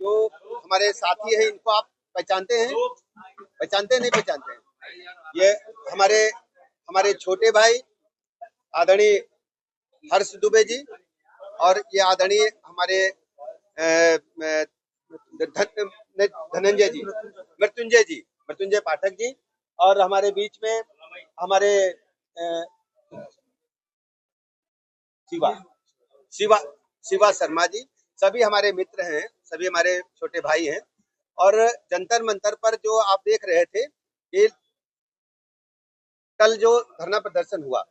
जो हमारे साथी हैं इनको आप पहचानते हैं? पहचानते हैं नहीं पहचानते हैं? ये हमारे हमारे छोटे भाई आदरणीय हर्ष दुबे जी और ये आदरणीय हमारे धनंजय जी, मृत्युंजय पाठक जी, और हमारे बीच में हमारे शिवा शिवा शिवा शर्मा जी, सभी हमारे मित्र हैं, सभी हमारे छोटे भाई हैं। और जंतर मंतर पर जो आप देख रहे थे, ये कल जो धरना प्रदर्शन हुआ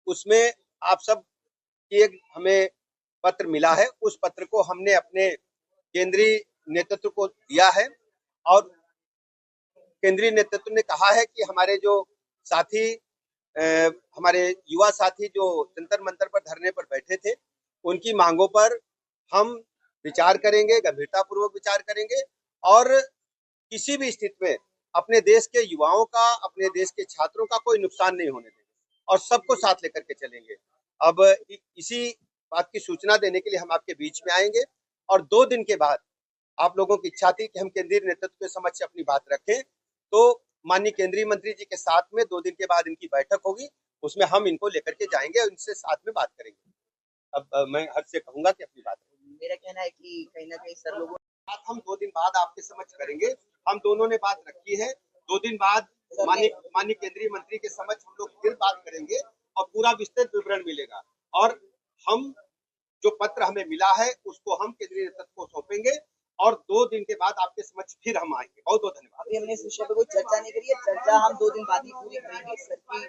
उसमें आप सब की एक हमें पत्र मिला है। उस पत्र को हमने अपने केंद्रीय नेतृत्व को दिया है और केंद्रीय नेतृत्व ने कहा है कि हमारे जो साथी हमारे युवा साथी जो जंतर मंतर पर धरने पर बैठे थे, उनकी मांगों पर हम विचार करेंगे, गंभीरता पूर्वक विचार करेंगे और किसी भी स्थिति में अपने देश के युवाओं का, अपने देश के छात्रों का कोई नुकसान नहीं होने देंगे और सबको साथ लेकर के चलेंगे। अब इसी बात की सूचना देने के लिए हम आपके बीच में आएंगे और 2 दिन के बाद आप लोगों की इच्छा थी कि हम केंद्रीय नेतृत्व के समक्ष अपनी बात रखें, तो माननीय केंद्रीय मंत्री जी के साथ में 2 दिन के बाद इनकी बैठक होगी, उसमें हम इनको लेकर के जाएंगे और इनसे साथ में बात करेंगे। अब मैं हर्ष से कहूंगा कि अपनी बात करें। मेरा कहना है कि कहीं ना कहीं सर लोगों बात हम 2 दिन बाद आपके समक्ष करेंगे। हम दोनों ने बात रखी है, 2 दिन बाद माननीय केंद्रीय मंत्री के समक्ष हम लोग फिर बात करेंगे और पूरा विस्तृत विवरण मिलेगा और हम जो पत्र हमें मिला है उसको हम केंद्रीय नेतृत्व को सौंपेंगे और 2 दिन के बाद आपके समक्ष फिर हम आएंगे। बहुत बहुत धन्यवाद। अभी हमने इस विषय पर कोई चर्चा नहीं करी है, चर्चा हम 2 दिन बाद ही पूरी करेंगे सर की।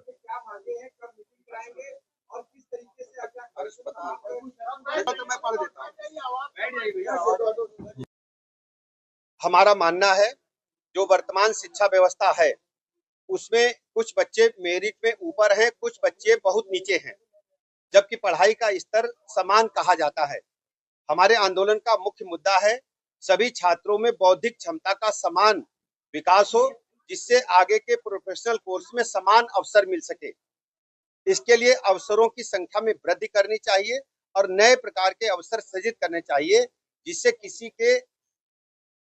क्या मांगे हैं, कब मीटिंग कराएंगे और किस तरीके से तो मैं पढ़ देता हूँ। हमारा मानना है जो वर्तमान शिक्षा व्यवस्था है उसमें कुछ बच्चे मेरिट में ऊपर हैं, कुछ बच्चे बहुत नीचे हैं, जबकि पढ़ाई का स्तर समान कहा जाता है। हमारे आंदोलन का मुख्य मुद्दा है सभी छात्रों में बौद्धिक क्षमता का समान विकास हो, जिससे आगे के प्रोफेशनल कोर्स में समान अवसर मिल सके। इसके लिए अवसरों की संख्या में वृद्धि करनी चाहिए और नए प्रकार के अवसर सृजित करने चाहिए, जिससे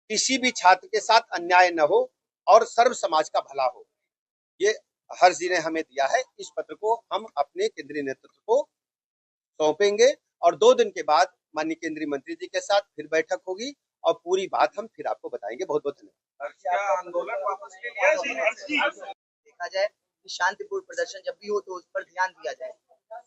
किसी भी छात्र के साथ अन्याय न हो और सर्व समाज का भला हो। ये हर्ष जी ने हमें दिया है। इस पत्र को हम अपने केंद्रीय नेतृत्व को सौंपेंगे और 2 दिन के बाद माननीय केंद्रीय मंत्री जी के साथ फिर बैठक होगी और पूरी बात हम फिर आपको बताएंगे। बहुत बहुत धन्यवाद। आंदोलन वापस ले लिया देखा जाए कि शांतिपूर्ण प्रदर्शन जब भी हो तो उस पर ध्यान दिया जाए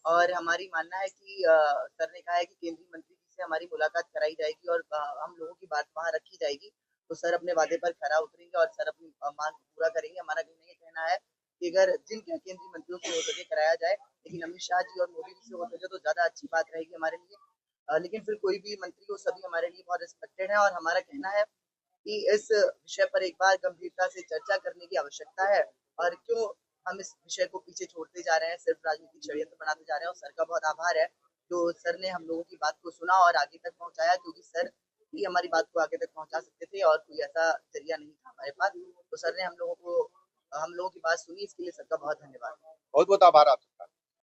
और हमारी मानना है कि सर ने कहा है कि केंद्रीय मंत्री जी से हमारी मुलाकात कराई जाएगी और हम लोगों की बात वहां रखी जाएगी, तो सर अपने वादे पर खरा उतरेंगे और सर अपनी मांग पूरा करेंगे। हमारा कहना है कि अगर जिन केंद्रीय मंत्रियों से हो सके कराया जाए, लेकिन अमित शाह जी और मोदी जी से हो सके तो ज्यादा अच्छी बात रहेगी हमारे लिए। लेकिन फिर कोई भी मंत्री हो, सभी हमारे लिए बहुत रिस्पेक्टेड है और हमारा कहना है कि इस विषय पर एक बार गंभीरता से चर्चा करने की आवश्यकता है और क्यों हम इस विषय को पीछे छोड़ते जा रहे हैं, सिर्फ राजनीतिक षड्यंत्र बनाते जा रहे हैं। और सर का बहुत आभार है तो सर ने हम लोगों की बात को सुना और आगे तक पहुंचाया, क्योंकि सर ही हमारी बात को आगे तक पहुंचा सकते थे और कोई ऐसा जरिया नहीं था हमारे पास। तो सर ने हम लोगों की बात सुनी, इसके लिए सर का बहुत धन्यवाद। बहुत बहुत आभार आपका।